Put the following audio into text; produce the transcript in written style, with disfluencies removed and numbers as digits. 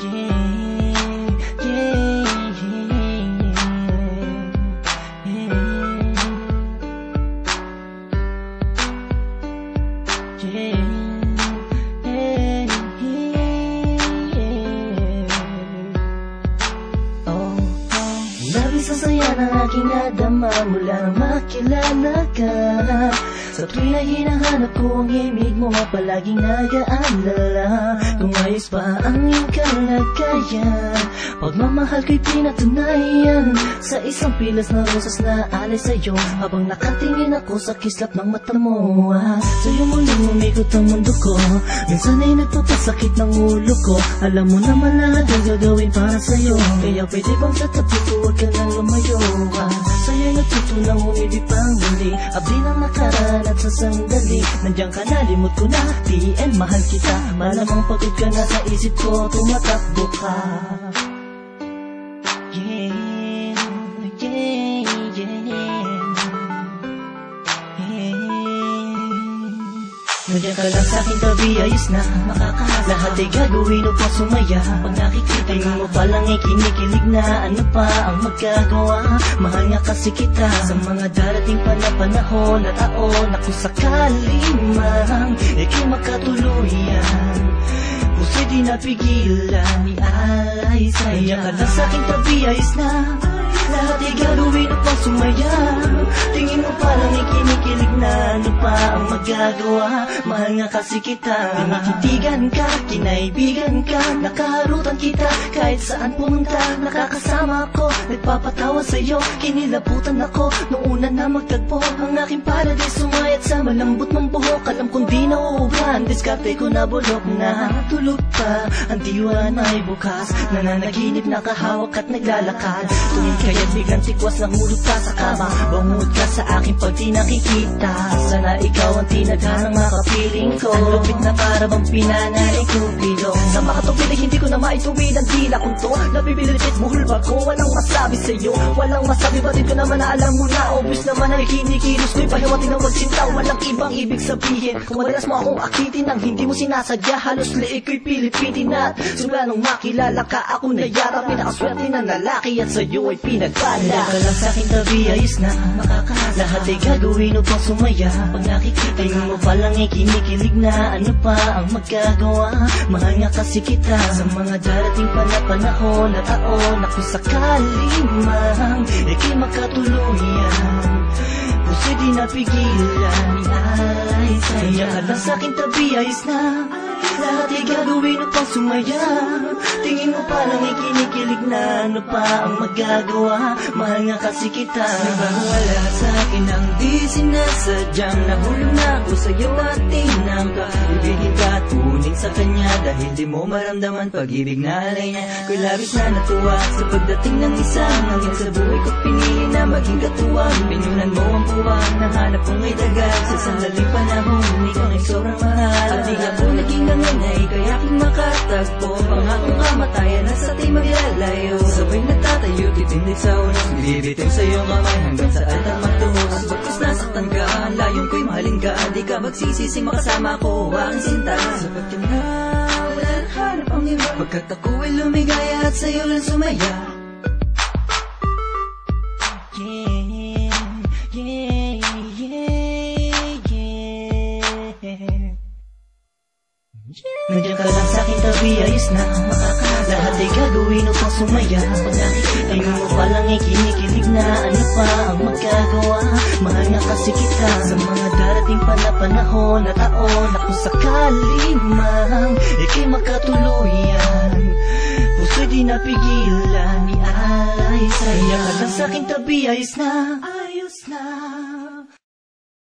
Labis ang saya ng aking nadama mula nang makilala ka. Sa tuwing na hinahanap ko ang himig mo, palaging nag-aalala kung ayos pa ang iyong kalagayan. Pagmamahal ko'y pinatunayan sa isang pilas na rosas na alay sa'yo, habang nakatingin ako sa kislap ng mata mo. Sa'yo muling umikot ang mundo ko, minsan ay nagpapasakit ng ulo ko. Alam mo naman lahat ang gagawin para sa'yo, kaya pwede bang sa tabi ko huwag ka nang lumayo. Sa'yo'y natutunang umibig pang muli, abdi ng nakaraan at sa sandali nandiyan ka na, limot ko na, TN mahal kita. Malamang pagod ka na sa isip ko, tumatakbo ka. Yeah, yeah, yeah, yeah. Nandiyan ka lang sa'king tabi, ayos na makakaasa. Lahat ay gagawin upang sumaya. Pag nakikita mo palang ay kinikilig na, ano pa ang magagawa? Mahal nga kasi kita. Sa mga darating pa na panahon at taon na kung sakali mang ika'y makatuluyan, puso'y di napigilan, ialay sa'yo. Nandiyan ka lang sa'king tabi, ayos na lahat ay gagawin upang sumaya. Tingin mo parang ikinikilig na, ano pa ang magagawa? Mahal nga kasi kita. Tinititigan ka, kinaibigan ka, nakaharutan kita kahit saan pumunta. Nakakasama ako, nagpapatawa sa'yo, kinilabutan ako nung una na magtagpo. Ang aking paradise sumayat sa malambot ng buhok. Alam kong di nauuban, diskarte ko na bulok na. Tulog pa, ang diwa na ay bukas, nananaginip, nakahawak at naglalakad. Tuwing kaya't biglang tikwas ng hulog ka sa kama, bangod ka sa akin pag di nakikita. Sana ikaw ang tinadhanang makapiling ko. Ang lupit na para bang pinanay Cupido. Sa makatupid ay hindi ko na maituwid ang dila kong to. Nabibilitit buhol ba ko? Walang masabi sa'yo, walang masabi, batid ko naman na alam mo na. Obvious naman ay kinikilos ko'y pahiwating ng magsinta. Walang ibang ibig sabihin kung madalas mo akong akitin nang hindi mo sinasadya. Halos liig ko'y pilipitin at simula nung makilala ka, ako na yara pinakaswerte ng lalaki at sa'yo ay pinagpala. Nandiyan ka lang sa'king tabi, ayos na makakaasa. Lahat ay gagawin upang sumaya. Pag nakikita mo palang ay kinikilig na, ano pa ang magagawa? Mahal nga kasi kita. Sa mga darating pa na panahon at taon na kung sakali mang ika'y makatuluyan, puso'y di napigilan, ialay sa'yo. Nandiyan ka lang sa'king tabi, ayos na lahat ay gagawin upang sumaya. Tingin mo parang ikinikilig na, ano pa ang magagawa? Mahal nga kasi kita. Nagwawala sa'kin ang di sinasadyang nahulog na ako sa'yo at tinangka. Ibigin ka at kunin sa kanya dahil di mo maramdaman pag-ibig na alay niya. Ko'y labis na natuwa sa pagdating ng isang hangin sa buhay ko, pinili na maging katuwang. Pinunan mo ang puwang, nahanap kong ay dagat sa sandaling panahon, ikaw ay sobrang mahal. At di ako naging nanganay kaya aking makatagpo, pangakong kamatayan at sa ating maglalayo. Sabay nagtatayo, titindig sa unos, bibitin sa iyong kamay hanggang sa altang magtuhos. Bagkus nasaktan ka, ang layong ko'y mahalin ka, di ka magsisisi makasama ko, aking sinta. Sapat ka na, wala na hanap ang iba, pagkat ako ay lumigaya at sa'yo lang sumaya. Nandiyan ka lang sa'king tabi, ayos na makakaasa. Lahat ay gagawin upang sumaya. Pag nakikita mo palang ay kinikilig na, ano pa ang magagawa? Mahal nga kasi kita. Sa mga darating pa na panahon at taon na kung sakali mang ika'y makatuluyan, puso'y di napigilan, ialay sa'yo. Nandiyan ka lang sa'king tabi, ayos na